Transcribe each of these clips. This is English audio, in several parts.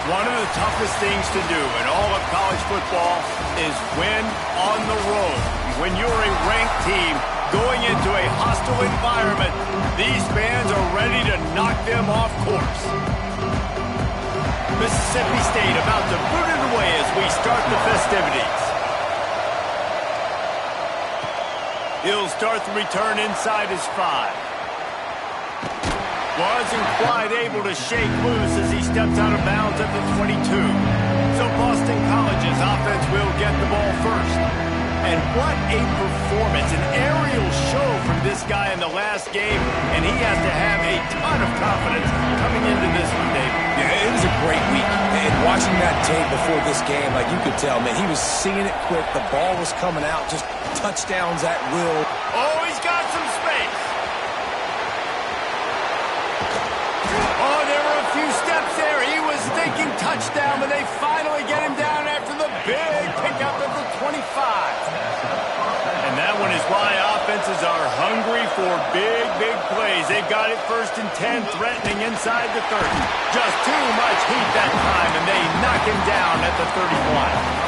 One of the toughest things to do in all of college football is win on the road. When you're a ranked team going into a hostile environment, these fans are ready to knock them off course. Mississippi State about to boot it away as we start the festivities. He'll start the return inside his 5. Wasn't quite able to shake loose as he steps out of bounds at the 22. So Boston College's offense will get the ball first. And what a performance, an aerial show from this guy in the last game, and he has to have a ton of confidence coming into this one, David. Yeah, it was a great week. And watching that tape before this game, like you could tell, man, he was seeing it quick. The ball was coming out, just touchdowns at will. Oh, he's got some space. Oh, there were a few steps there. He was thinking touchdown, but they finally get him down after the big pickup at the 25. And that one is why offenses are hungry for big, big plays. They've got it 1st and 10, threatening inside the 30. Just too much heat that time, and they knock him down at the 31.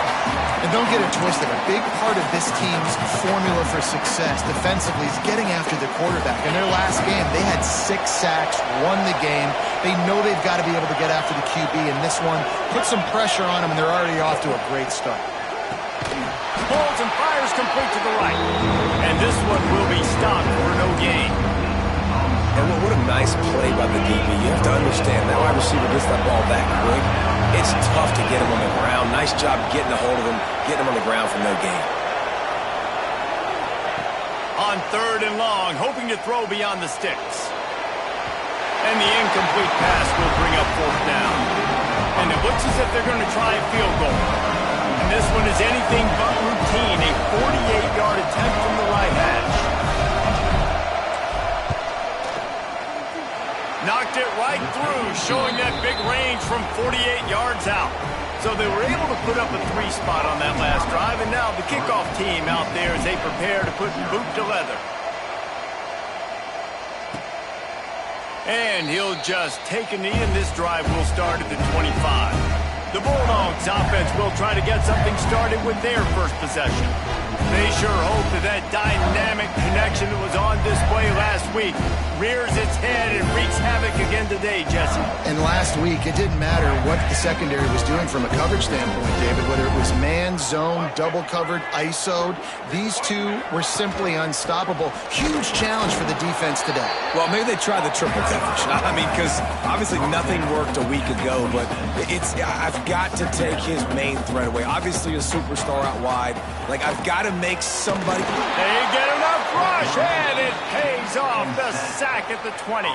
And don't get it twisted. A big part of this team's formula for success defensively is getting after the quarterback. In their last game, they had 6 sacks, won the game. They know they've got to be able to get after the QB, and this one put some pressure on them, and they're already off to a great start. Pulls and fires complete to the right. And this one will be stopped for no gain. And what a nice play by the DB. You have to understand that wide receiver gets that ball that quick. It's tough to get him on the ground. Nice job getting a hold of him, getting him on the ground for no gain. On 3rd and long, hoping to throw beyond the sticks. And the incomplete pass will bring up 4th down. And it looks as if they're going to try a field goal. And this one is anything but routine, a 48-yard attempt from the right hash. Knocked it right through, showing that big range from 48 yards out. So they were able to put up a 3 spot on that last drive, and now the kickoff team out there as they prepare to put boot to leather. And he'll just take a knee, and this drive will start at the 25. The Bulldogs offense will try to get something started with their first possession. They sure hope that that dynamic connection that was on display last week rears its head and wreaks havoc again today, Jesse. And last week, it didn't matter what the secondary was doing from a coverage standpoint, David, whether it was man, zone, double covered, ISO'd. These two were simply unstoppable. Huge challenge for the defense today. Well, maybe they tried the triple coverage. I mean, because obviously nothing worked a week ago, but I've got to take his main threat away. Obviously a superstar out wide. Like, I've got to make somebody... They get enough rush, and it pays off. The sack at the 20.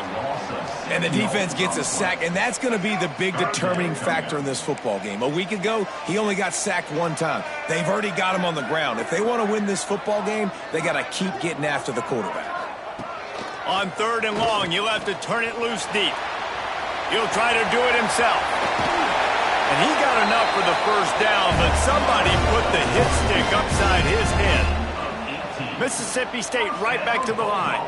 And the defense gets a sack, and that's going to be the big determining factor in this football game. A week ago, he only got sacked 1 time. They've already got him on the ground. If they want to win this football game, they got to keep getting after the quarterback. On 3rd and long, he'll have to turn it loose deep. He'll try to do it himself. And he got enough for the 1st down, but somebody put the hit stick upside his head. Mississippi State right back to the line.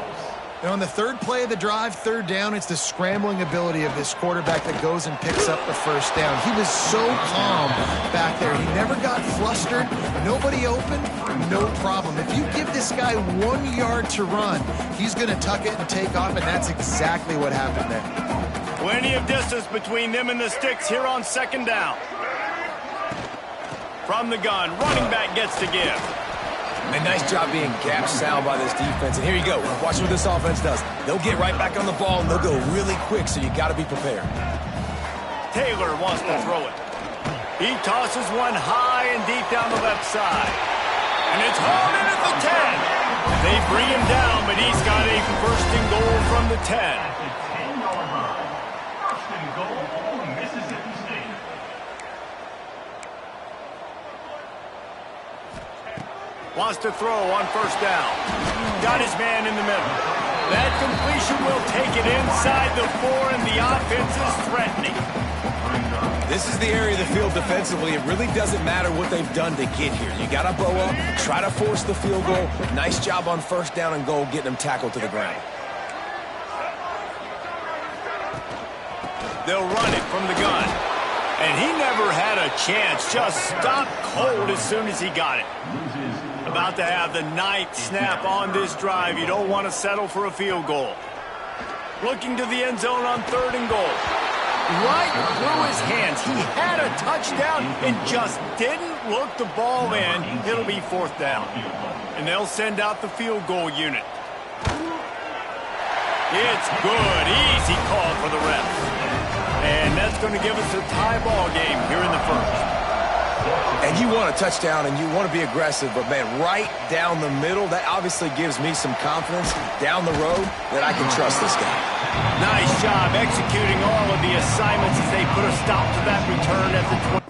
And on the 3rd play of the drive, 3rd down, it's the scrambling ability of this quarterback that goes and picks up the 1st down. He was so calm back there. He never got flustered. Nobody open, no problem. If you give this guy 1 yard to run, he's going to tuck it and take off, and that's exactly what happened there. Plenty of distance between them and the sticks here on 2nd down. From the gun, running back gets to give. And nice job being gap sound by this defense. And here you go. Watch what this offense does. They'll get right back on the ball, and they'll go really quick, so you got to be prepared. Taylor wants to throw it. He tosses one high and deep down the left side. And it's hauled in at the 10. They bring him down, but he's got a first and goal from the 10. Wants to throw on first down. Got his man in the middle. That completion will take it inside the 4, and the offense is threatening. This is the area of the field defensively. It really doesn't matter what they've done to get here. You got to bow up, try to force the field goal. Nice job on first down and goal, getting them tackled to the ground. They'll run it from the gun. And he never had a chance. Just stopped cold as soon as he got it. About to have the 9th snap on this drive. You don't want to settle for a field goal. Looking to the end zone on 3rd and goal. Right through his hands. He had a touchdown and just didn't look the ball in. It'll be 4th down. And they'll send out the field goal unit. It's good. Easy call for the refs. And that's going to give us a tie ball game here in the 1st. And you want a touchdown and you want to be aggressive, but, man, right down the middle, that obviously gives me some confidence down the road that I can trust this guy. Nice job executing all of the assignments as they put a stop to that return at the 20.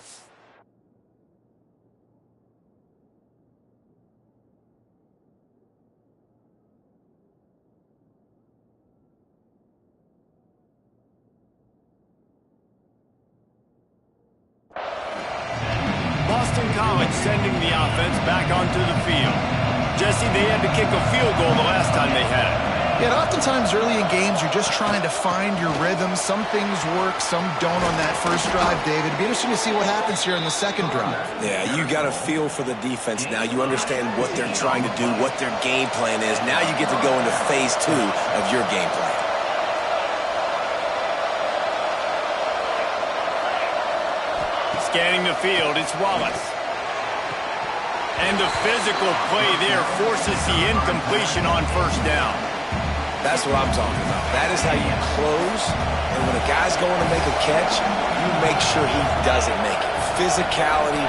Sending the offense back onto the field. Jesse, they had to kick a field goal the last time they had it. Yeah, and oftentimes early in games, you're just trying to find your rhythm. Some things work, some don't on that first drive, David. It'd be interesting to see what happens here in the 2nd drive. Yeah, you got a feel for the defense now. You understand what they're trying to do, what their game plan is. Now you get to go into phase 2 of your game plan. Scanning the field, it's Wallace. And the physical play there forces the incompletion on first down. That's what I'm talking about. That is how you close. And when a guy's going to make a catch, you make sure he doesn't make it. Physicality,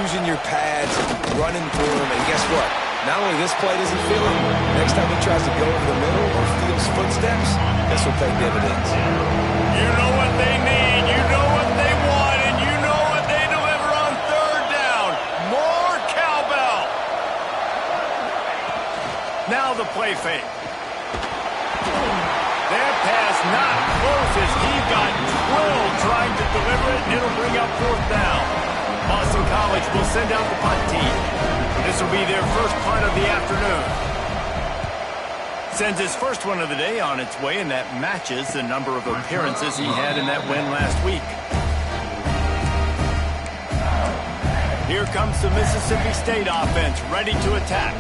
using your pads, running through him. And guess what? Not only this play does he feel it, next time he tries to go over the middle or feels footsteps, this will pay dividends. You know what they need. You know what they want. And you know what they deliver on 3rd down. More cowbell. Now the play fake. That pass not close as he got drilled trying to deliver it, and it'll bring up 4th down. Boston College will send out the punt team. This will be their first punt of the afternoon. Sends his first one of the day on its way, and that matches the number of appearances he had in that win last week. Here comes the Mississippi State offense, ready to attack.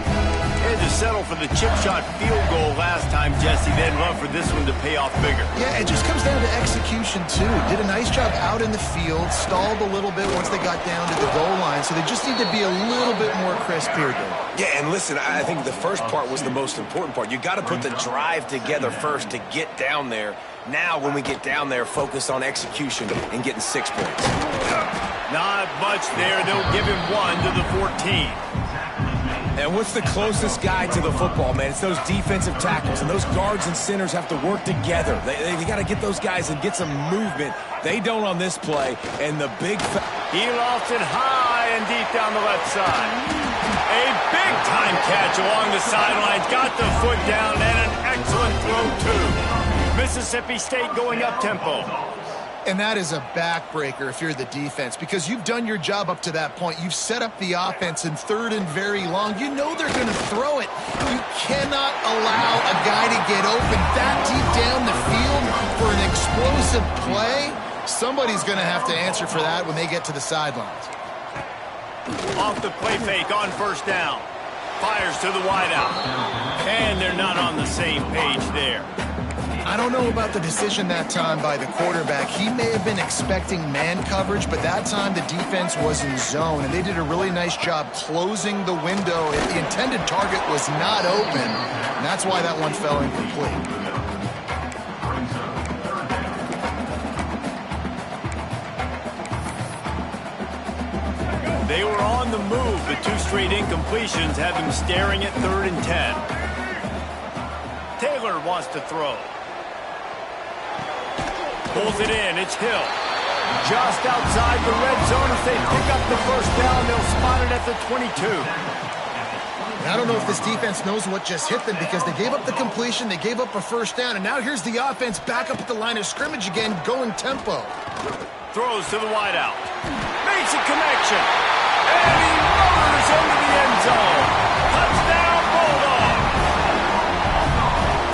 They had to settle for the chip shot field goal last time, Jesse. They'd love for this one to pay off bigger. Yeah, it just comes down to execution, too. Did a nice job out in the field, stalled a little bit once they got down to the goal line, so they just need to be a little bit more crisp here, Dave. Yeah, and listen, I think the first part was the most important part. You got to put the drive together first to get down there. Now, when we get down there, focus on execution and getting 6 points. Not much there. They'll give him 1 to the 14. And what's the closest guy to the football, man? It's those defensive tackles, and those guards and centers have to work together. They got to get those guys and get some movement. They don't on this play, and the big... He lost it high and deep down the left side. A big-time catch along the sidelines. Got the foot down, and an excellent throw, too. Mississippi State going up-tempo. And that is a backbreaker if you're the defense, because you've done your job up to that point. You've set up the offense in 3rd and very long. You know they're going to throw it. You cannot allow a guy to get open that deep down the field for an explosive play. Somebody's going to have to answer for that when they get to the sidelines. Off the play fake on first down. Fires to the wideout. And they're not on the same page there. I don't know about the decision that time by the quarterback. He may have been expecting man coverage, but that time the defense was in zone, and they did a really nice job closing the window if the intended target was not open, and that's why that one fell incomplete. They were on the move, but 2 straight incompletions have them staring at 3rd and 10. Taylor wants to throw. Pulls it in. It's Hill. Just outside the red zone. If they pick up the first down, they'll spot it at the 22. And I don't know if this defense knows what just hit them because they gave up the completion, they gave up a first down, and now here's the offense back up at the line of scrimmage again, going tempo. Throws to the wideout. Makes a connection. And he motors into the end zone. Touchdown, Bulldogs.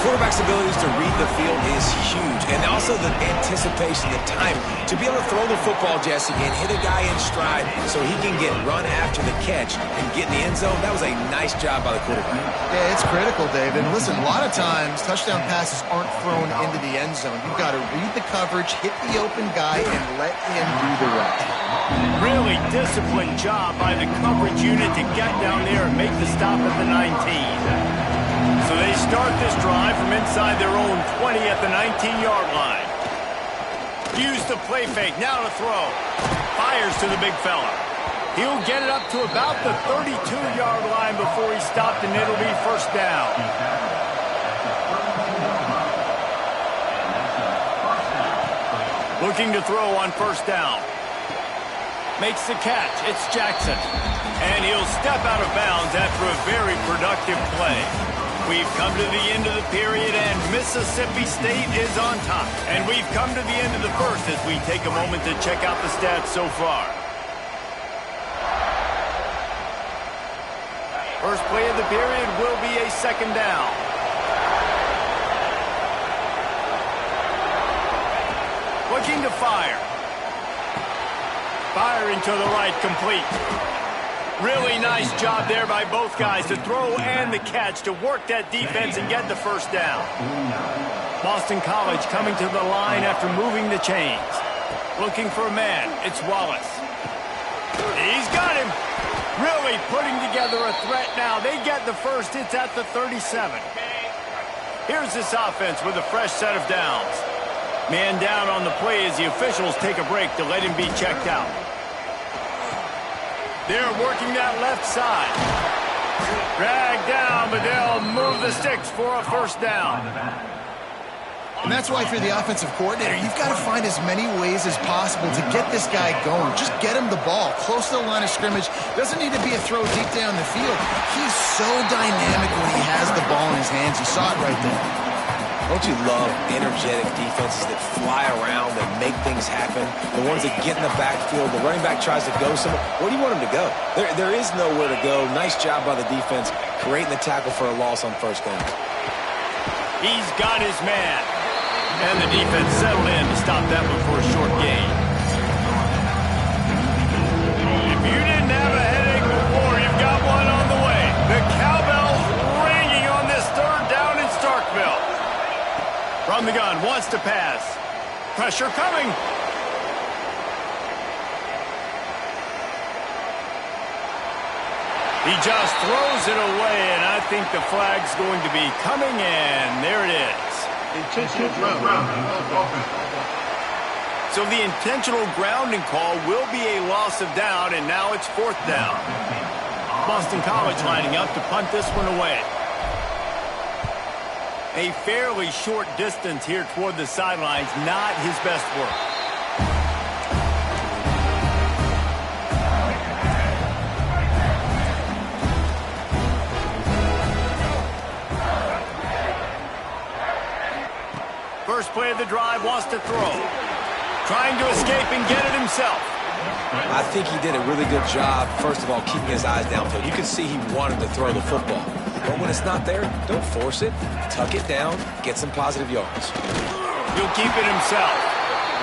Quarterback's abilities to read the field is huge, and also the anticipation, the time to be able to throw the football, Jesse, and hit a guy in stride so he can get run after the catch and get in the end zone. That was a nice job by the quarterback. Yeah, it's critical, David. And listen, a lot of times touchdown passes aren't thrown into the end zone. You've got to read the coverage, hit the open guy, and let him do the rest. Really disciplined job by the coverage unit to get down there and make the stop at the 19. So they start this drive from inside their own 20 at the 19-yard line. Use the play fake, now to throw. Fires to the big fella. He'll get it up to about the 32-yard line before he's stopped, and it'll be first down. Looking to throw on first down. Makes the catch. It's Jackson. And he'll step out of bounds after a very productive play. We've come to the end of the period, and Mississippi State is on top. And we've come to the end of the first as we take a moment to check out the stats so far. First play of the period will be a second down. Looking to fire. Firing to the right, complete. Really nice job there by both guys to throw and the catch to work that defense and get the first down. Boston College coming to the line after moving the chains. Looking for a man. It's Wallace. He's got him. Really putting together a threat now. They get the first. It's at the 37. Here's this offense with a fresh set of downs. Man down on the play as the officials take a break to let him be checked out. They're working that left side. Dragged down, but they'll move the sticks for a first down. And that's why if you're the offensive coordinator, you've got to find as many ways as possible to get this guy going. Just get him the ball close to the line of scrimmage. Doesn't need to be a throw deep down the field. He's so dynamic when he has the ball in his hands. You saw it right there. Don't you love energetic defenses that fly around and make things happen? The ones that get in the backfield, the running back tries to go somewhere. Where do you want him to go? There is nowhere to go. Nice job by the defense creating the tackle for a loss on first down. He's got his man. And the defense settled in to stop that one for a short gain. If you didn't have a headache before, you've got one on the way. The cowbell's ringing on this third down in Starkville. From the gun, wants to pass. Pressure coming. He just throws it away, and I think the flag's going to be coming in. There it is. Intentional grounding. So the intentional grounding call will be a loss of down, and now it's fourth down. Boston College lining up to punt this one away. A fairly short distance here toward the sidelines, not his best work. First play of the drive, wants to throw. Trying to escape and get it himself. I think he did a really good job, first of all, keeping his eyes downfield. You can see he wanted to throw the football. But when it's not there, don't force it. Tuck it down, get some positive yards. He'll keep it himself.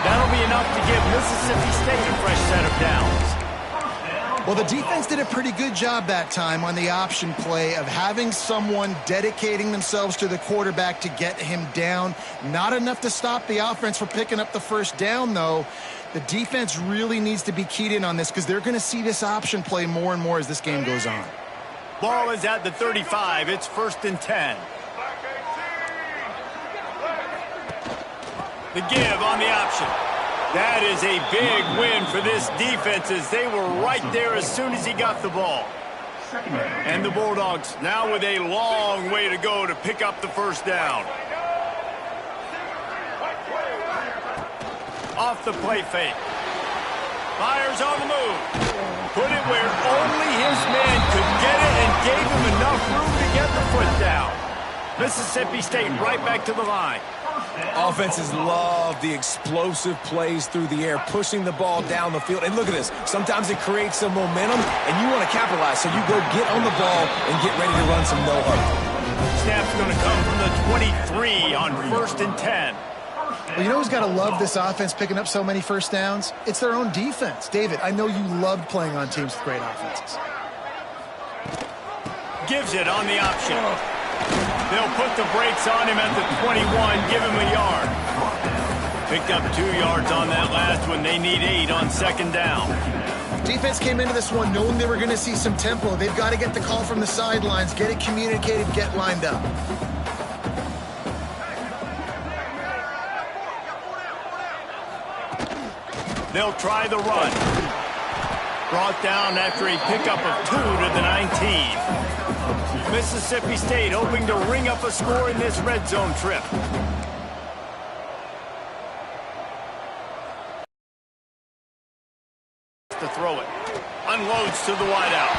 That'll be enough to give Mississippi State a fresh set of downs. Well, the defense did a pretty good job that time on the option play of having someone dedicating themselves to the quarterback to get him down. Not enough to stop the offense from picking up the first down, though. The defense really needs to be keyed in on this because they're going to see this option play more and more as this game goes on. Ball is at the 35. It's 1st and 10. The give on the option. That is a big win for this defense as they were right there as soon as he got the ball. And the Bulldogs now with a long way to go to pick up the first down. Off the play fake. Fires on the move. Put it where only his man could get it and gave him enough room to get the foot down. Mississippi State right back to the line. Offenses love the explosive plays through the air, pushing the ball down the field. And look at this. Sometimes it creates some momentum, and you want to capitalize. So you go get on the ball and get ready to run some no-huddle. Snap's going to come from the 23 on 1st and 10. Well, you know who's got to love this offense picking up so many first downs? It's their own defense. David, I know you loved playing on teams with great offenses. Gives it on the option. They'll put the brakes on him at the 21, give him a yard. Picked up 2 yards on that last one. They need 8 on 2nd down. Defense came into this one knowing they were going to see some tempo. They've got to get the call from the sidelines, get it communicated, get lined up. They'll try the run. Brought down after a pickup of 2 to the 19. Mississippi State hoping to ring up a score in this red zone trip. To throw it. Unloads to the wideout.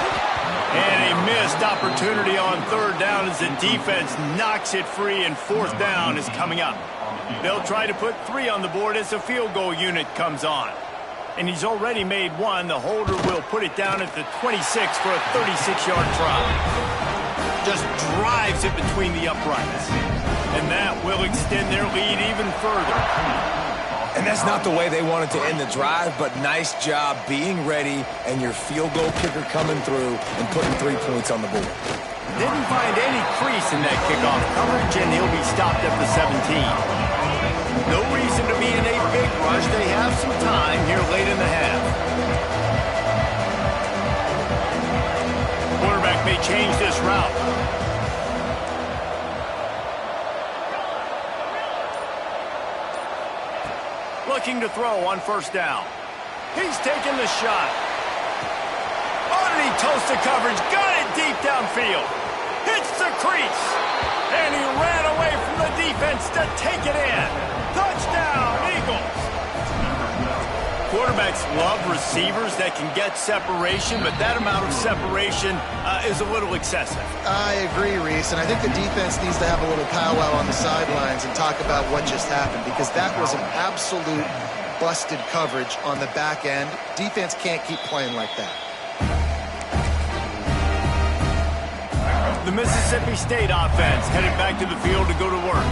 And a missed opportunity on 3rd down as the defense knocks it free, and 4th down is coming up. They'll try to put 3 on the board as the field goal unit comes on. And he's already made 1. The holder will put it down at the 26 for a 36-yard try. Just drives it between the uprights. And that will extend their lead even further. And that's not the way they wanted to end the drive, but nice job being ready and your field goal kicker coming through and putting 3 points on the board. Didn't find any crease in that kickoff coverage, and he'll be stopped at the 17. No reason to be in a big rush. They have some time here late in the half. Quarterback may change this route. Looking to throw on 1st down. He's taking the shot. Underneath toasted coverage. Got it deep downfield. Hits the crease. And he ran away from the defense to take it in. Touchdown, Eagles. Quarterbacks love receivers that can get separation, but that amount of separation is a little excessive. I agree, Reese, and I think the defense needs to have a little powwow on the sidelines and talk about what just happened, because that was an absolute busted coverage on the back end. Defense can't keep playing like that. The Mississippi State offense headed back to the field to go to work.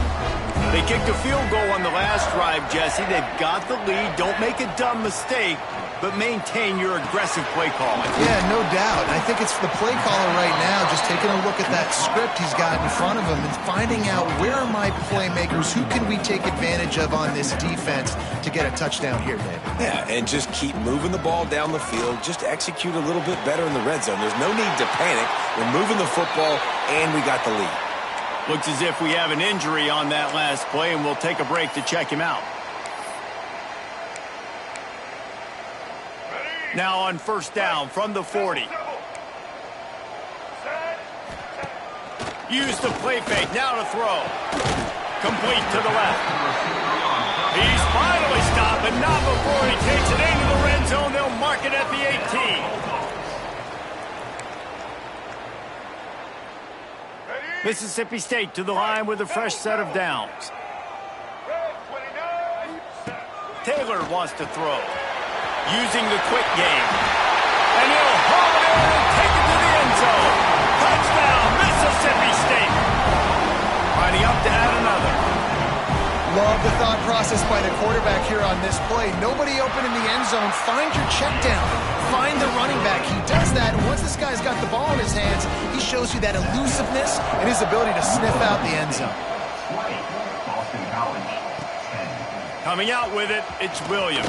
They kicked a field goal on the last drive, Jesse. They've got the lead. Don't make a dumb mistake, but maintain your aggressive play calling. Yeah, no doubt. I think it's the play caller right now just taking a look at that script he's got in front of him and finding out where are my playmakers, who can we take advantage of on this defense to get a touchdown here, David. Yeah, and just keep moving the ball down the field. Just execute a little bit better in the red zone. There's no need to panic. We're moving the football, and we got the lead. Looks as if we have an injury on that last play, and we'll take a break to check him out. Now on 1st down from the 40. Use the play fake. Now to throw. Complete to the left. He's finally stopped, but not before he takes it into the red zone. They'll mark it at the 18. Mississippi State to the line with a fresh set of downs. Taylor wants to throw. Using the quick game. And he'll haul it in and take it to the end zone. Touchdown, Mississippi State. Riding up to add another. Love the thought process by the quarterback here on this play. Nobody open in the end zone. Find your check down. find the running back. He does that, and once this guy's got the ball in his hands, he shows you that elusiveness and his ability to sniff out the end zone. Coming out with it, it's Williams.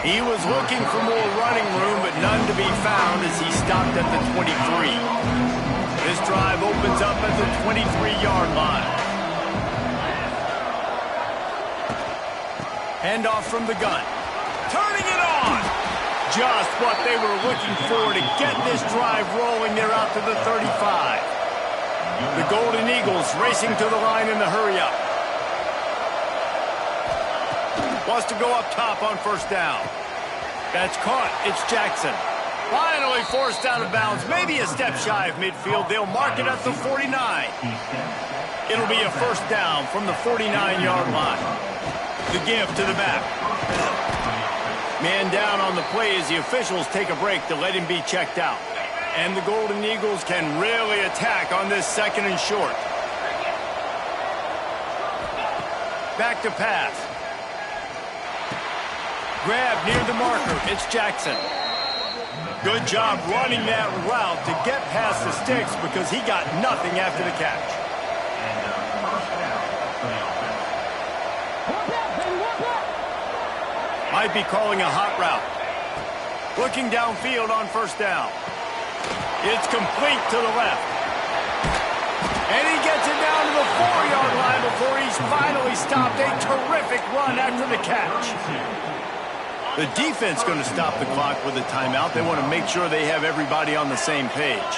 He was looking for more running room, but none to be found as he stopped at the 23. This drive opens up at the 23-yard line. Handoff from the gun. Turning it on! Just what they were looking for to get this drive rolling. They're out to the 35. The Golden Eagles racing to the line in the hurry-up. Wants to go up top on first down. That's caught. It's Jackson. Finally forced out of bounds. Maybe a step shy of midfield. They'll mark it at the 49. It'll be a first down from the 49-yard line. The give to the back. Man down on the play as the officials take a break to let him be checked out. And the Golden Eagles can really attack on this second and short. Back to pass. Grab near the marker. It's Jackson. Good job running that route to get past the sticks because he got nothing after the catch. Might be calling a hot route. Looking downfield on first down. It's complete to the left. And he gets it down to the 4-yard line before he's finally stopped. A terrific run after the catch. The defense going to stop the clock with a timeout. They want to make sure they have everybody on the same page.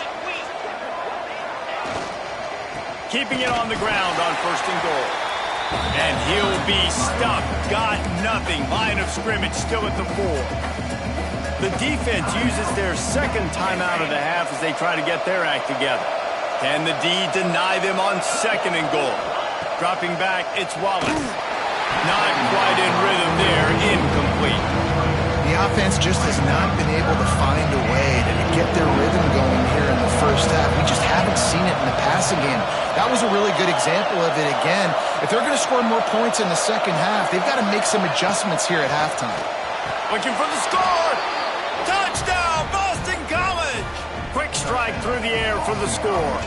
Keeping it on the ground on first and goal. And he'll be stuck. Got nothing. Line of scrimmage still at the 4. The defense uses their second timeout of the half as they try to get their act together. Can the D deny them on second and goal? Dropping back, it's Wallace. Not quite in rhythm there. Incomplete. The offense just has not been able to find a way to get their rhythm going here in the first half. We just haven't seen it in the passing game. That was a really good example of it again. If they're going to score more points in the second half, they've got to make some adjustments here at halftime. Looking for the score! Touchdown, Boston College! Quick strike through the air for the score.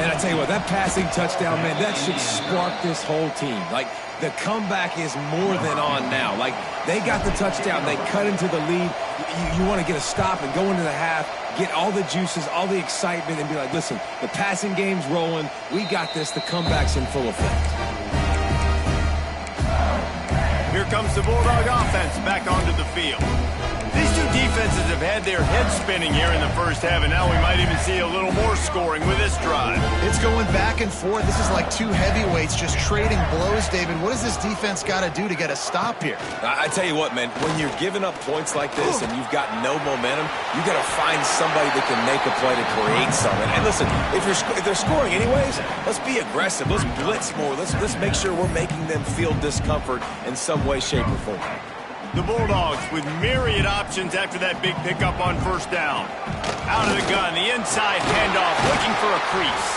And I tell you what, that passing touchdown, man, that should spark this whole team. Like, the comeback is more than on now. Like, they got the touchdown. They cut into the lead. You want to get a stop and go into the half, get all the juices, all the excitement, and be like, listen, the passing game's rolling. We got this. The comeback's in full effect. Here comes the Bulldog offense back onto the field. These two defenses have had their heads spinning here in the first half, and now we might even see a little more scoring with this drive. It's going back and forth. This is like two heavyweights just trading blows, David. What does this defense got to do to get a stop here? I tell you what, man, when you're giving up points like this and you've got no momentum, you got to find somebody that can make a play to create something. And listen, if they're scoring anyways, let's be aggressive. Let's blitz more. Let's make sure we're making them feel discomfort in some way, shape, or form. The Bulldogs with myriad options after that big pickup on first down. Out of the gun, the inside handoff, looking for a crease.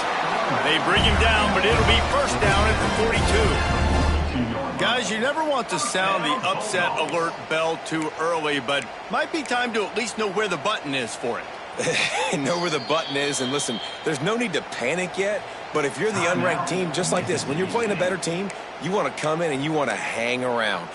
They bring him down, but it'll be first down at the 42. Guys, you never want to sound the upset alert bell too early, but might be time to at least know where the button is for it. Know where the button is, and listen, there's no need to panic yet, but if you're the unranked team, just like this, when you're playing a better team, you want to come in and you want to hang around,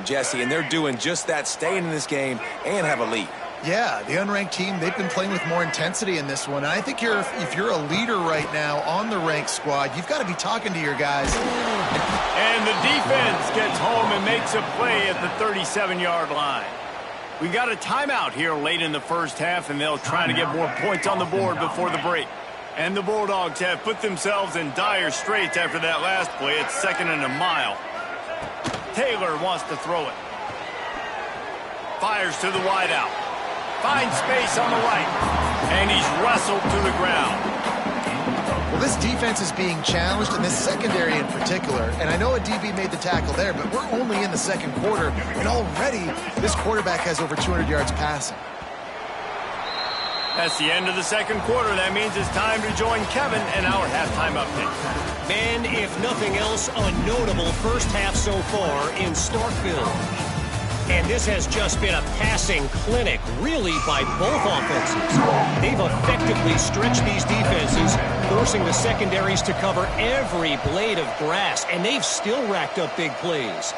Jesse, and they're doing just that, staying in this game and have a lead. Yeah, the unranked team, they've been playing with more intensity in this one, and I think if you're a leader right now on the ranked squad, you've got to be talking to your guys. And the defense gets home and makes a play at the 37-yard line. We got a timeout here late in the first half, and they'll try to get more points on the board before the break. And the Bulldogs have put themselves in dire straits after that last play. It's second and a mile. Taylor wants to throw it. Fires to the wideout. Finds space on the right. And he's wrestled to the ground. Well, this defense is being challenged, and this secondary in particular. And I know a DB made the tackle there, but we're only in the second quarter, and already this quarterback has over 200 yards passing. That's the end of the second quarter. That means it's time to join Kevin and our halftime update. Man, if nothing else, a notable first half so far in Starkville. And This has just been a passing clinic, really, by both offenses. They've effectively stretched these defenses, forcing the secondaries to cover every blade of grass, and they've still racked up big plays.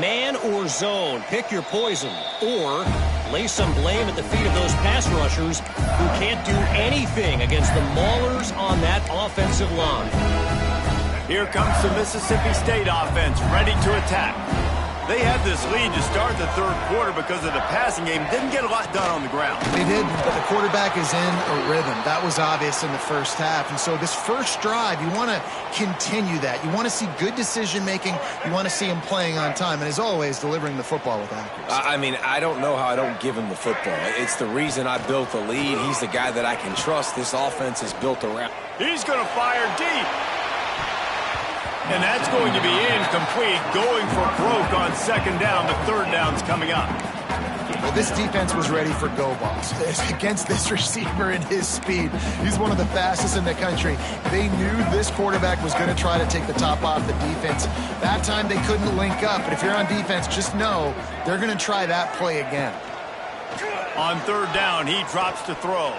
Man or zone, pick your poison, or lay some blame at the feet of those pass rushers who can't do anything against the maulers on that offensive line. Here comes the Mississippi State offense, ready to attack. They had this lead to start the third quarter because of the passing game. Didn't get a lot done on the ground. They did, but the quarterback is in a rhythm. That was obvious in the first half. And so this first drive, you want to continue that. You want to see good decision-making. You want to see him playing on time. And as always, delivering the football with accuracy. I mean, I don't know how I don't give him the football. It's the reason I built the lead. He's the guy that I can trust. This offense is built around. He's going to fire deep. And that's going to be incomplete, going for broke on second down. The third down's coming up. Well, this defense was ready for go balls. Against this receiver and his speed, he's one of the fastest in the country. They knew this quarterback was going to try to take the top off the defense. That time they couldn't link up, but if you're on defense, just know they're going to try that play again. On third down, he drops to throw.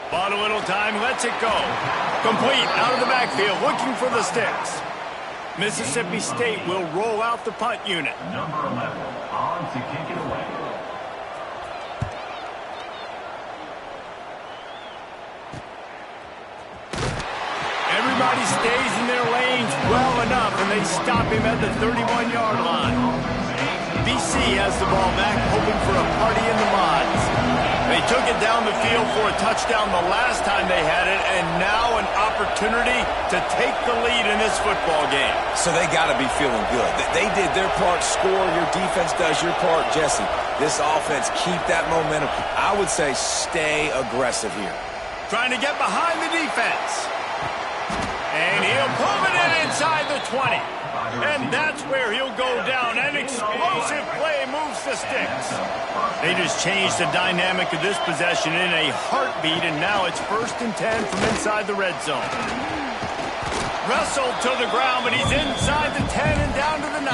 Bought a little time, lets it go. Complete, out of the backfield, looking for the sticks. Mississippi State will roll out the punt unit. Number 11, on to kick it away. Everybody stays in their lanes well enough, and they stop him at the 31-yard line. BC has the ball back, hoping for a party in the mods. They took it down the field for a touchdown the last time they had it, and now an opportunity to take the lead in this football game. So they got to be feeling good. They did their part, score. Your defense does your part, Jesse. This offense, keep that momentum. I would say stay aggressive here. Trying to get behind the defense. And he'll pull it in inside the 20. And that's where he'll go down. An explosive play moves the sticks. They just changed the dynamic of this possession in a heartbeat, and now it's 1st and 10 from inside the red zone. Wrestled to the ground, but he's inside the 10 and down to the 9.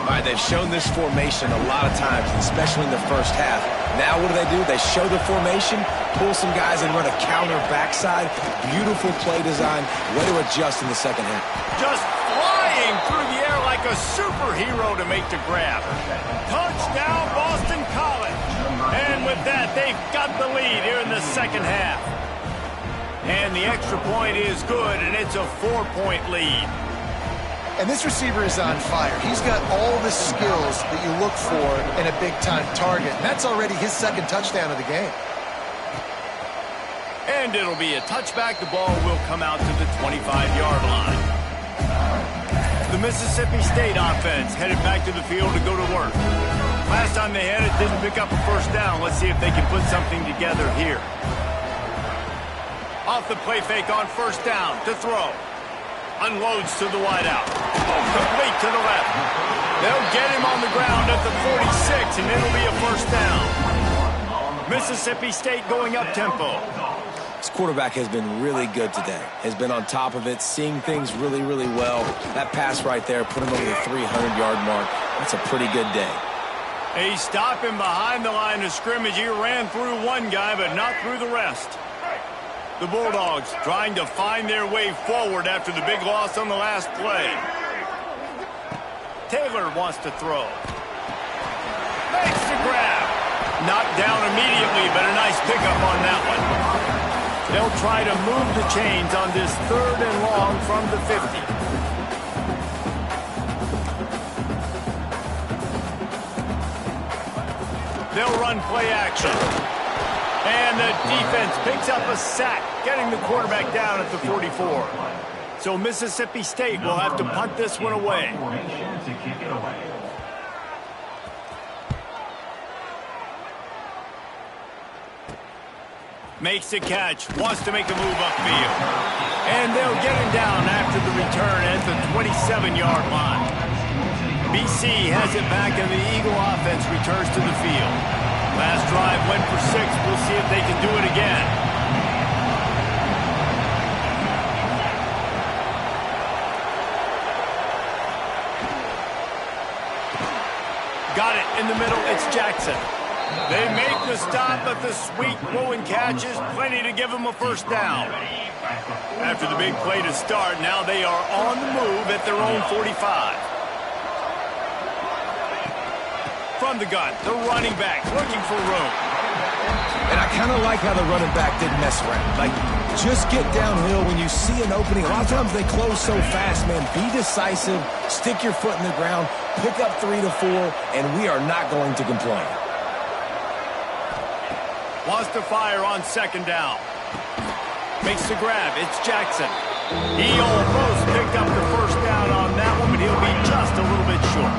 All right, they've shown this formation a lot of times, especially in the first half. Now what do? They show the formation, pull some guys and run a counter backside. Beautiful play design. Way to adjust in the second half. Just flying through the air like a superhero to make the grab. Touchdown, Boston College. And with that, they've got the lead here in the second half. And the extra point is good, and it's a 4-point lead. And this receiver is on fire. He's got all the skills that you look for in a big-time target. And that's already his second touchdown of the game. And it'll be a touchback. The ball will come out to the 25-yard line. The Mississippi State offense headed back to the field to go to work. Last time they had it, didn't pick up a first down. Let's see if they can put something together here. Off the play fake on first down to throw. Unloads to the wideout. Complete to the left. They'll get him on the ground at the 46, and it'll be a first down. Mississippi State going up-tempo. This quarterback has been really good today. Has been on top of it, seeing things really, really well. That pass right there put him over the 300-yard mark. That's a pretty good day. They stop him behind the line of scrimmage. He ran through one guy, but not through the rest. The Bulldogs trying to find their way forward after the big loss on the last play. Taylor wants to throw. Makes the grab. Knocked down immediately, but a nice pickup on that one. They'll try to move the chains on this 3rd and long from the 50. They'll run play action. And the defense picks up a sack, getting the quarterback down at the 44. So Mississippi State will have to punt this one away. Makes the catch, wants to make a move upfield. And they'll get him down after the return at the 27-yard line. BC has it back, and the Eagle offense returns to the field. Last drive went for 6. We'll see if they can do it again. Got it in the middle. It's Jackson. They make the stop, but the sweet throwing catch is plenty to give them a first down. After the big play to start, now they are on the move at their own 45. From the gun, the running back looking for room. And I kind of like how the running back didn't mess around. Like, just get downhill when you see an opening. A lot of times they close so fast, man. Be decisive, stick your foot in the ground, pick up 3 to 4, and we are not going to complain. Wants to fire on second down. Makes the grab. It's Jackson. He almost picked up the first down on that one, but he'll be just a little bit short.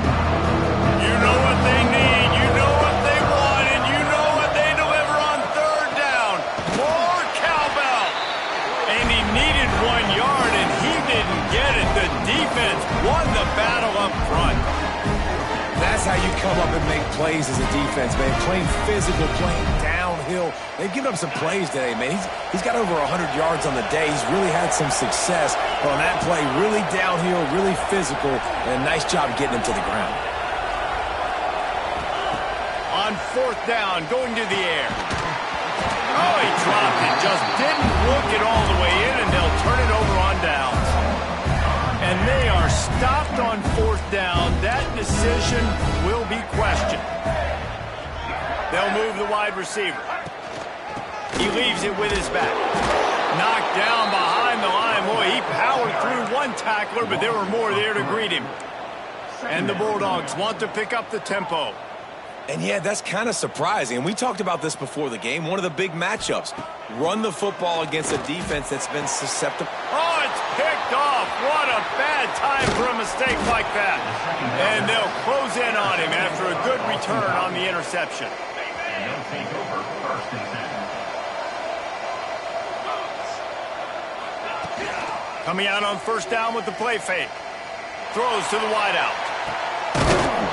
You know what they need. You know what they want, and you know what they deliver on third down. More cowbell. And he needed 1 yard, and he didn't get it. The defense won the battle up front. That's how you come up and make plays as a defense, man. Playing physical, playing downhill. They've given up some plays today, man. He's got over 100 yards on the day. He's really had some success on that play. Really downhill, really physical, and a nice job getting him to the ground. On fourth down, going to the air. Oh, he dropped it. Just didn't look it all the way in, and they'll turn it over on downs. And they are stopped on fourth down. That decision will be questioned. They'll move the wide receiver. He leaves it with his back. Knocked down behind the line. Boy, he powered through one tackler, but there were more there to greet him. And the Bulldogs want to pick up the tempo. And yeah, that's kind of surprising. And we talked about this before the game. One of the big matchups. Run the football against a defense that's been susceptible. Oh, it's picked off. What a bad time for a mistake like that. And they'll close in on him after a good return on the interception. And they'll take over first and 10. Coming out on first down with the play fake. Throws to the wideout.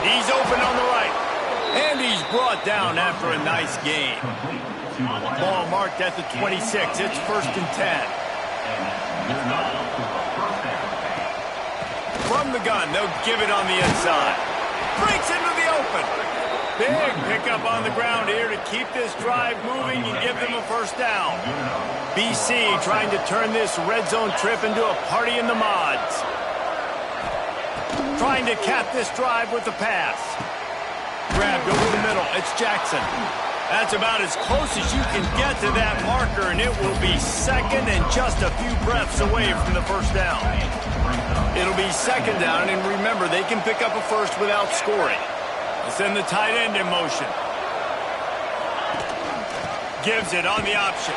He's open on the right. And he's brought down after a nice gain. Ball marked at the 26. It's first and 10. From the gun, they'll give it on the inside. Breaks into the open. Big pickup on the ground here to keep this drive moving and give them a first down. BC trying to turn this red zone trip into a party in the mods. Trying to cap this drive with the pass. Grabbed over the middle. It's Jackson. That's about as close as you can get to that marker, and it will be second and just a few breaths away from the first down. It'll be second down, and remember, they can pick up a first without scoring. Let's send the tight end in motion. Gives it on the option.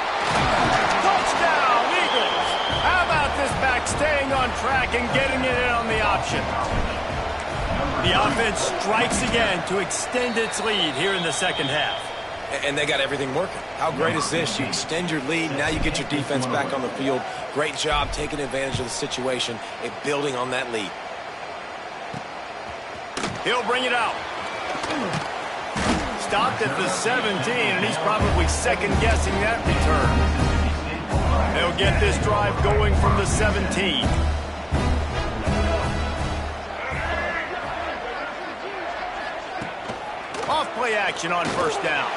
Touchdown, Eagles! How about this back staying on track and getting it in on the option? The offense strikes again to extend its lead here in the second half. And they got everything working. How great is this? You extend your lead, now you get your defense back on the field. Great job taking advantage of the situation and building on that lead. He'll bring it out. Stopped at the 17, and he's probably second-guessing that return. They'll get this drive going from the 17. Off-play action on first down.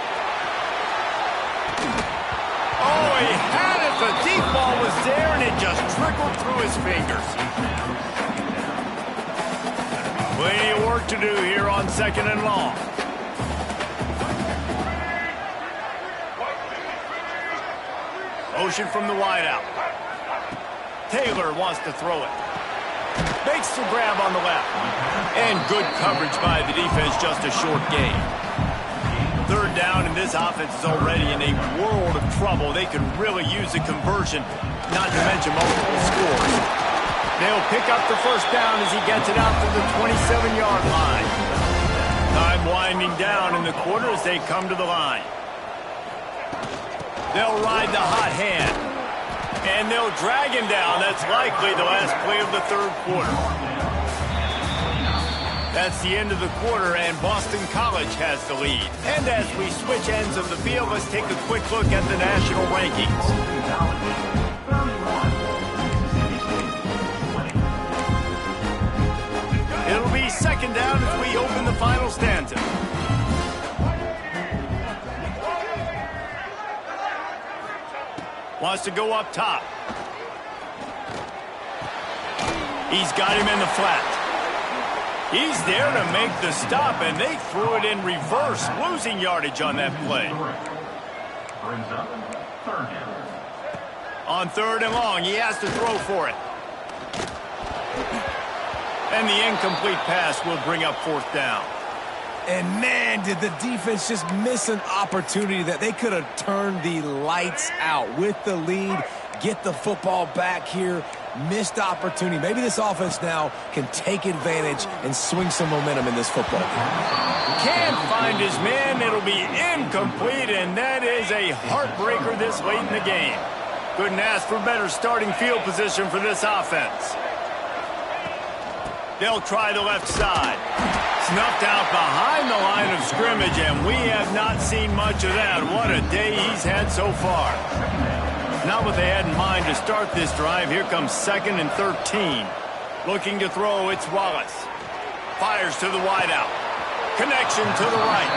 Oh, he had it. The deep ball was there, and it just trickled through his fingers. Plenty of work to do here on second and long. Motion from the wideout. Taylor wants to throw it. Makes the grab on the left. And good coverage by the defense, just a short gain. Third down, and this offense is already in a world of trouble. They could really use a conversion, not to mention multiple scores. They'll pick up the first down as he gets it out to the 27-yard line. Time winding down in the quarter as they come to the line. They'll ride the hot hand. And they'll drag him down. That's likely the last play of the third quarter. That's the end of the quarter, and Boston College has the lead. And as we switch ends of the field, let's take a quick look at the national rankings. It'll be second down as we open the final stanza. Wants to go up top. He's got him in the flat. He's there to make the stop, and they threw it in reverse, losing yardage on that play. Brings up third down. On 3rd and long, he has to throw for it. And the incomplete pass will bring up 4th down. And man, did the defense just miss an opportunity that they could have turned the lights out with the lead, get the football back here. Missed opportunity. Maybe this offense now can take advantage and swing some momentum in this football game. Can't find his man. It'll be incomplete, and that is a heartbreaker this late in the game. Couldn't ask for better starting field position for this offense. They'll try the left side. Snuffed out behind the line of scrimmage, and we have not seen much of that. What a day he's had so far. Not what they had in mind to start this drive. Here comes 2nd and 13. Looking to throw, it's Wallace. Fires to the wideout. Connection to the right.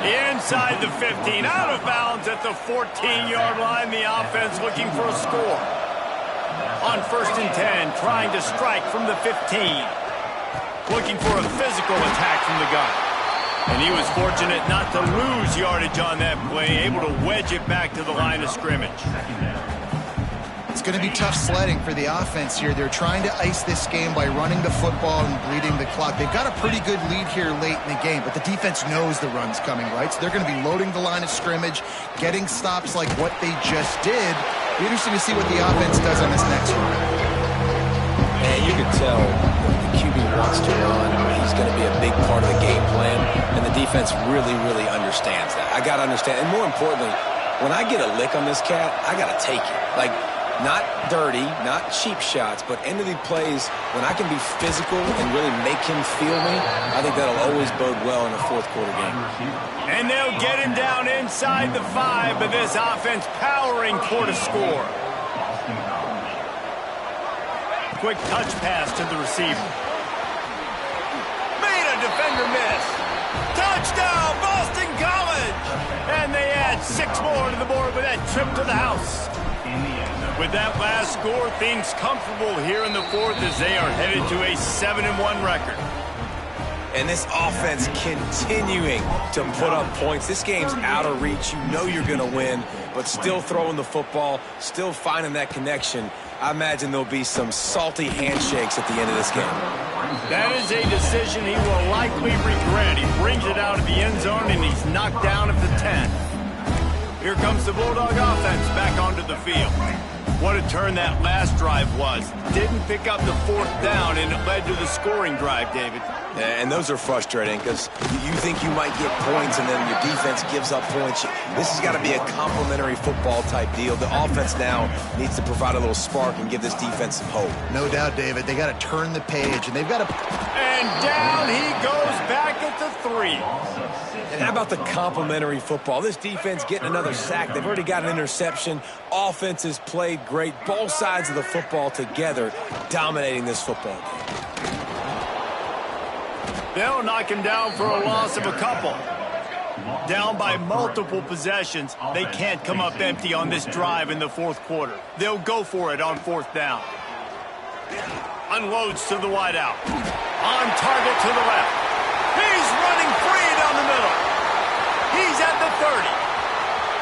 Inside the 15. Out of bounds at the 14-yard line. The offense looking for a score. On 1st and 10, trying to strike from the 15. Looking for a physical attack from the gun. And he was fortunate not to lose yardage on that play, able to wedge it back to the line of scrimmage. It's going to be tough sledding for the offense here. They're trying to ice this game by running the football and bleeding the clock. They've got a pretty good lead here late in the game, but the defense knows the run's coming, right? So they're going to be loading the line of scrimmage, getting stops like what they just did. Be interesting to see what the offense does on this next one. And you can tell the QB wants to run. He's going to be a big part of the game plan, and the defense really, really understands that. I got to understand, and more importantly, when I get a lick on this cat, I got to take it. Like, not dirty, not cheap shots, but end of the plays, when I can be physical and really make him feel me, I think that'll always bode well in a 4th quarter game. And they'll get him down inside the 5, but this offense powering toward a score. Quick touch pass to the receiver. Made a defender miss. Touchdown, Boston College! And they add 6 more to the board with that trip to the house. With that last score, things comfortable here in the 4th as they are headed to a 7-1 record. And this offense continuing to put up points. This game's out of reach. You know you're going to win, but still throwing the football, still finding that connection. I imagine there'll be some salty handshakes at the end of this game. That is a decision he will likely regret. He brings it out of the end zone, and he's knocked down at the 10. Here comes the Bulldog offense back onto the field. What a turn that last drive was. Didn't pick up the 4th down, and it led to the scoring drive, David. And those are frustrating because you think you might get points and then your defense gives up points. This has got to be a complimentary football type deal. The offense now needs to provide a little spark and give this defense some hope. No doubt, David. They got to turn the page, and they've got to... And down he goes back at the 3. And how about the complimentary football? This defense getting another sack. They've already got an interception. Offense has played great. Both sides of the football together dominating this football game. They'll knock him down for a loss of a couple. Down by multiple possessions. They can't come up empty on this drive in the 4th quarter. They'll go for it on 4th down. Unloads to the wideout. On target to the left. He's running free down the middle. He's at the 30.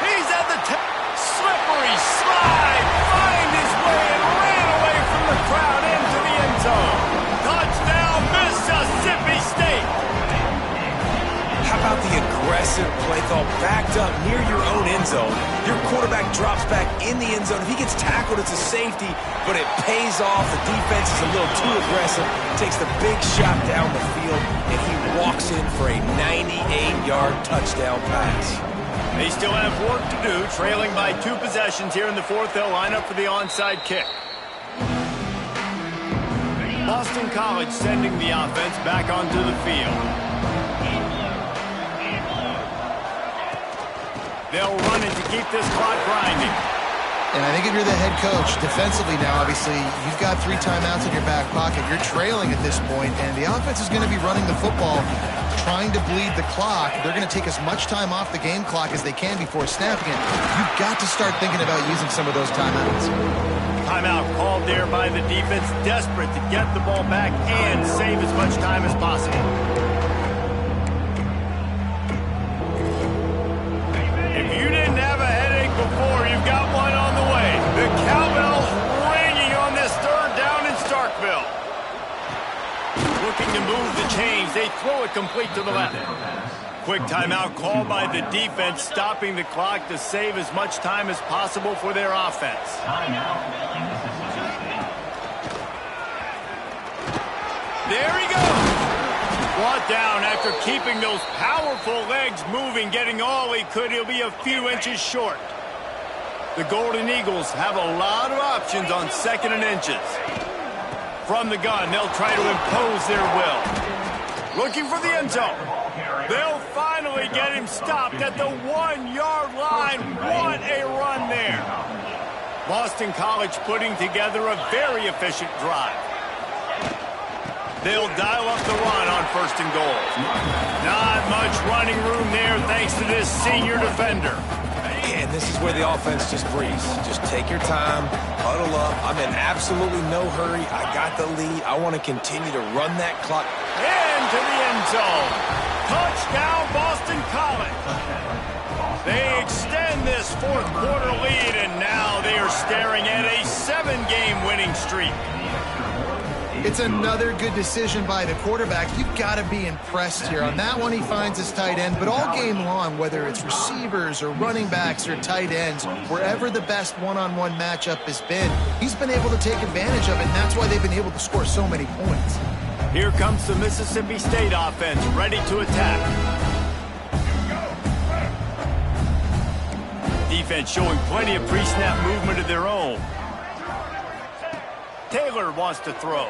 He's at the 10. Slippery slide. Find his way and ran away from the crowd into the end zone. Touchdown, Mississippi State. How about the aggressive play call backed up near your own end zone? Your quarterback drops back in the end zone. If he gets tackled, it's a safety, but it pays off. The defense is a little too aggressive, takes the big shot down the field, and he walks in for a 98-yard touchdown pass. They still have work to do, trailing by 2 possessions here in the 4th. They'll line up for the onside kick. Boston College sending the offense back onto the field. They'll run it to keep this clock grinding. And I think if you're the head coach, defensively now, obviously, you've got 3 timeouts in your back pocket. You're trailing at this point, and the offense is going to be running the football, trying to bleed the clock. They're going to take as much time off the game clock as they can before snapping it. You've got to start thinking about using some of those timeouts. Timeout called there by the defense, desperate to get the ball back and save as much time as possible. If you didn't have a headache before, you've got one on the way. The cowbell ringing on this third down in Starkville. Looking to move the chains. They throw it complete to the left. Quick timeout called by the defense, stopping the clock to save as much time as possible for their offense. There he goes. Brought down after keeping those powerful legs moving, getting all he could. He'll be a few inches short. The Golden Eagles have a lot of options on 2nd and inches. From the gun, they'll try to impose their will. Looking for the end zone. They'll finally get him stopped at the 1-yard line. What a run there. Boston College putting together a very efficient drive. They'll dial up the run on 1st and goal. Not much running room there thanks to this senior defender. And this is where the offense just breathes. Just take your time, huddle up. I'm in absolutely no hurry. I got the lead. I want to continue to run that clock. Into the end zone. Touchdown, Boston College. They extend this 4th quarter lead, and now they are staring at a 7-game winning streak. It's another good decision by the quarterback. You've got to be impressed here. On that one, he finds his tight end, but all game long, whether it's receivers or running backs or tight ends, wherever the best one-on-one matchup has been, he's been able to take advantage of it, and that's why they've been able to score so many points. Here comes the Mississippi State offense, ready to attack. Defense showing plenty of pre-snap movement of their own. Taylor wants to throw.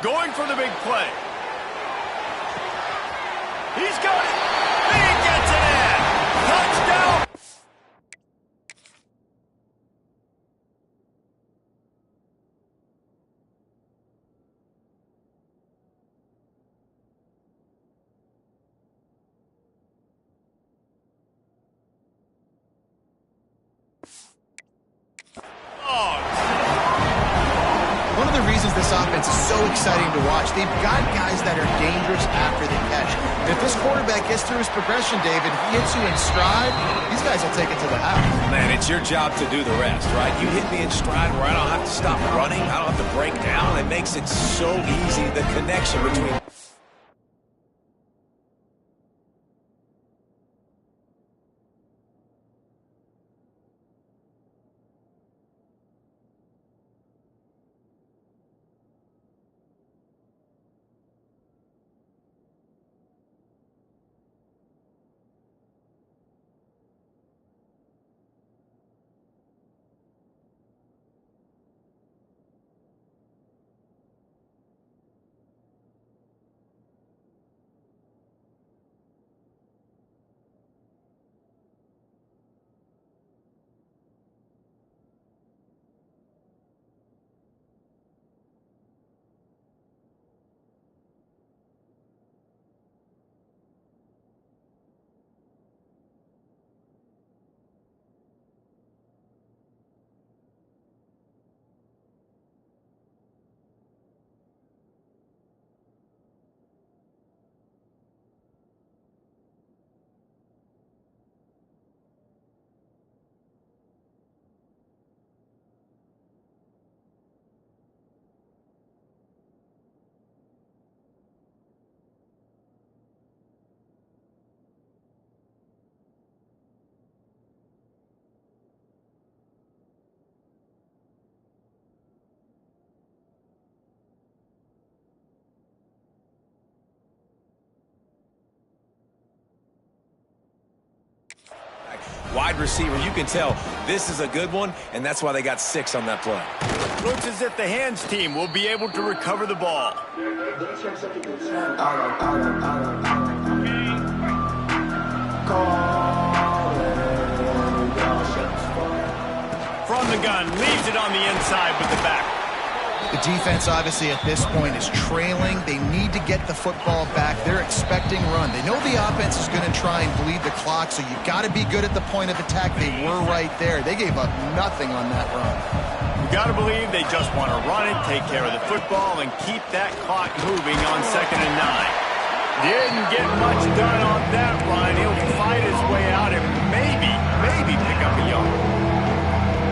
Going for the big play. He's got it. He gets it in. Touchdown. One of the reasons this offense is so exciting to watch, they've got guys that are dangerous after the catch. And if this quarterback gets through his progression, David, he hits you in stride, these guys will take it to the house. Man, it's your job to do the rest, right? You hit me in stride where I don't have to stop running. I don't have to break down. It makes it so easy, the connection between... Wide receiver, you can tell this is a good one, and that's why they got 6 on that play. Looks as if the hands team will be able to recover the ball. from the gun, leaves it on the inside with the back. The defense, obviously, at this point is trailing. They need to get the football back. They're expecting run. They know the offense is going to try and bleed the clock, so you got to be good at the point of attack. They were right there. They gave up nothing on that run. You got to believe they just want to run it, take care of the football, and keep that clock moving on 2nd and 9. Didn't get much done on that run. He'll fight his way out and maybe pick up a yard.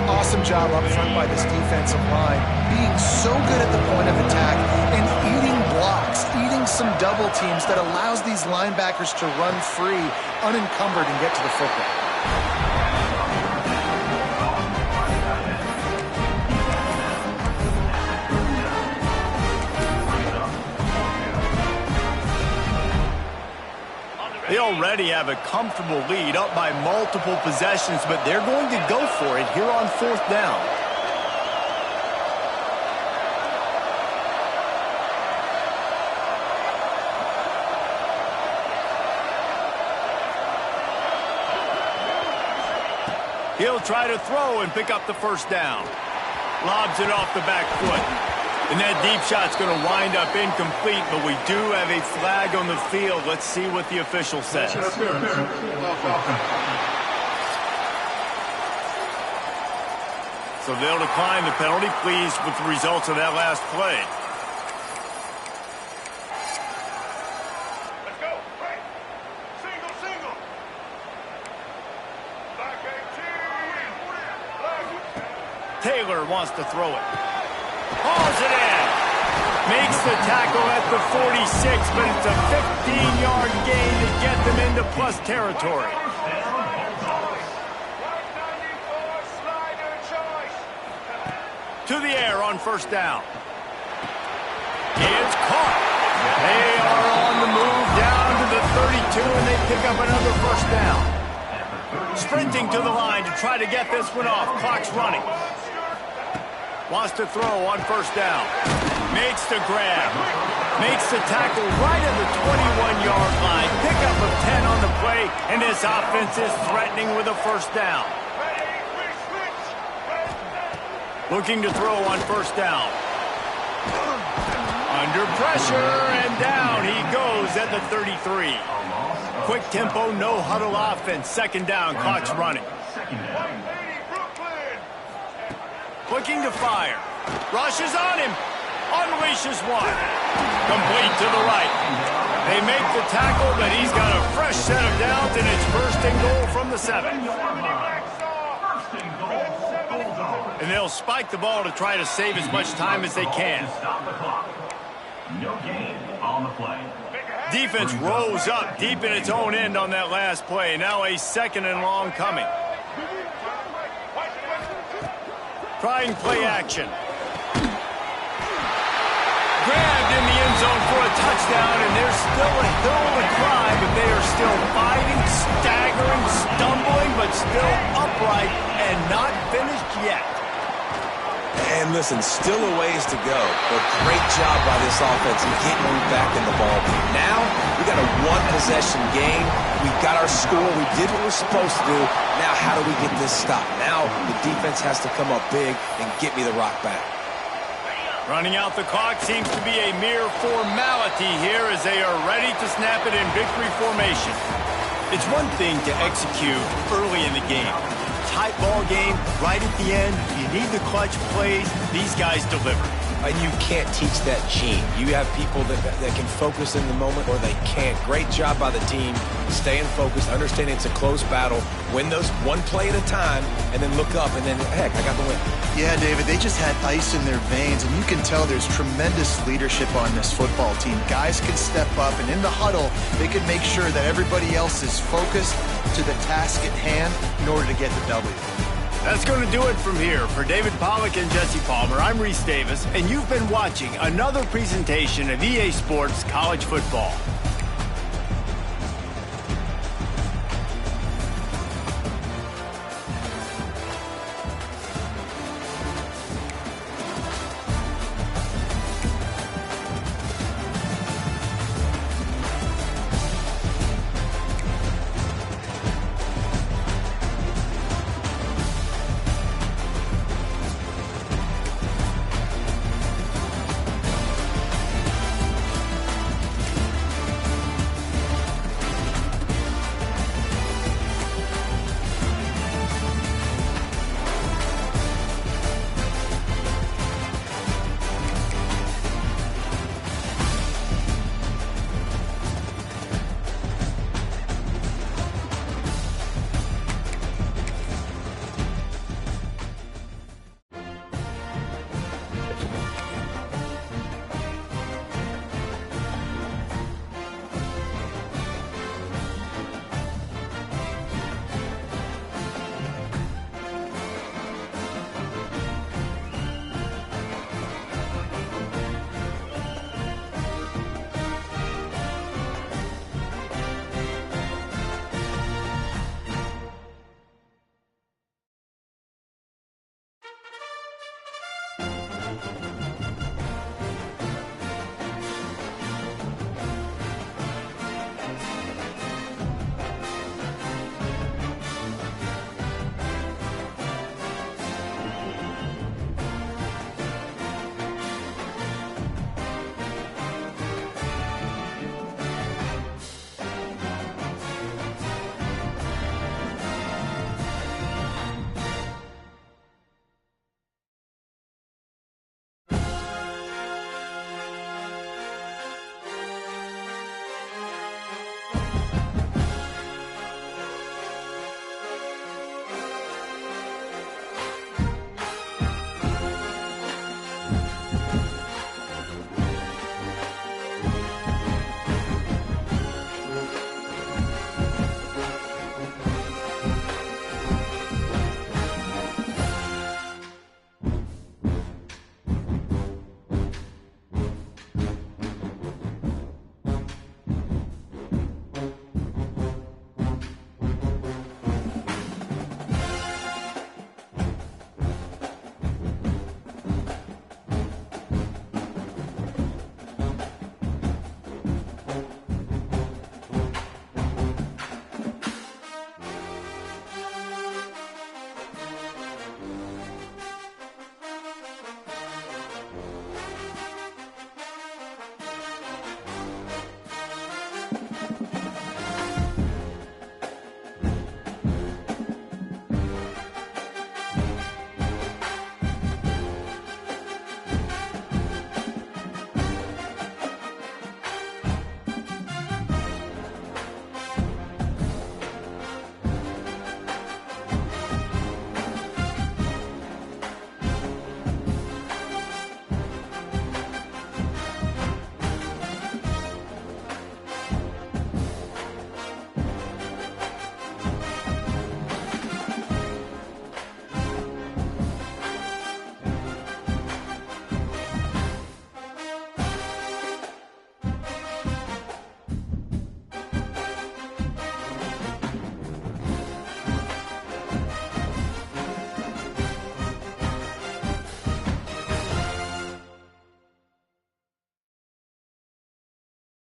Awesome job up front by this defensive line, being so good at the point of attack and eating blocks, eating some double teams that allows these linebackers to run free, unencumbered, and get to the football. They already have a comfortable lead, up by multiple possessions, but they're going to go for it here on 4th down. He'll try to throw and pick up the 1st down. Lobs it off the back foot. And that deep shot's going to wind up incomplete, but we do have a flag on the field. Let's see what the official says. So they'll decline the penalty, pleased with the results of that last play. Let's go. Right. Single. Back 18. Taylor wants to throw it. Hauls it in. Makes the tackle at the 46, but it's a 15-yard gain to get them into plus territory. To the air on 1st down. It's caught. They are on the move down to the 32, and they pick up another 1st down. Sprinting to the line to try to get this one off. Clock's running. Wants to throw on 1st down. Makes the grab. Makes the tackle right at the 21-yard line. Pickup of 10 on the play, and this offense is threatening with a 1st down. Looking to throw on 1st down. Under pressure, and down he goes at the 33. Quick tempo, no huddle offense. 2nd down, clock's running. Looking to fire. Rushes on him. Unleashes one. Complete to the right. They make the tackle, but he's got a fresh set of downs, and it's 1st and goal from the 7. And they'll spike the ball to try to save as much time as they can. No gain on the play. Defense rose up deep in its own end on that last play. Now a 2nd and long coming. Trying play action. Grabbed in the end zone for a touchdown, and there's still a hill to climb, but they are still fighting, staggering, stumbling, but still upright and not finished yet. And listen, still a ways to go, but great job by this offense in getting you back in the ball game. Now, we got a 1-possession game. We got our score. We did what we're supposed to do. Now, how do we get this stopped? Now, the defense has to come up big and get me the rock back. Running out the clock seems to be a mere formality here as they are ready to snap it in victory formation. It's one thing to execute early in the game. Tight ball game, right at the end, you need the clutch plays. These guys deliver. And you can't teach that gene. You have people that can focus in the moment or they can't. Great job by the team, staying focused, understanding it's a close battle, win those one play at a time, and then look up, and then, heck, I got the win. Yeah, David, they just had ice in their veins, and you can tell there's tremendous leadership on this football team. Guys can step up, and in the huddle, they can make sure that everybody else is focused to the task at hand in order to get the W. That's going to do it from here. For David Pollack and Jesse Palmer, I'm Reese Davis, and you've been watching another presentation of EA Sports College Football.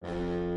play.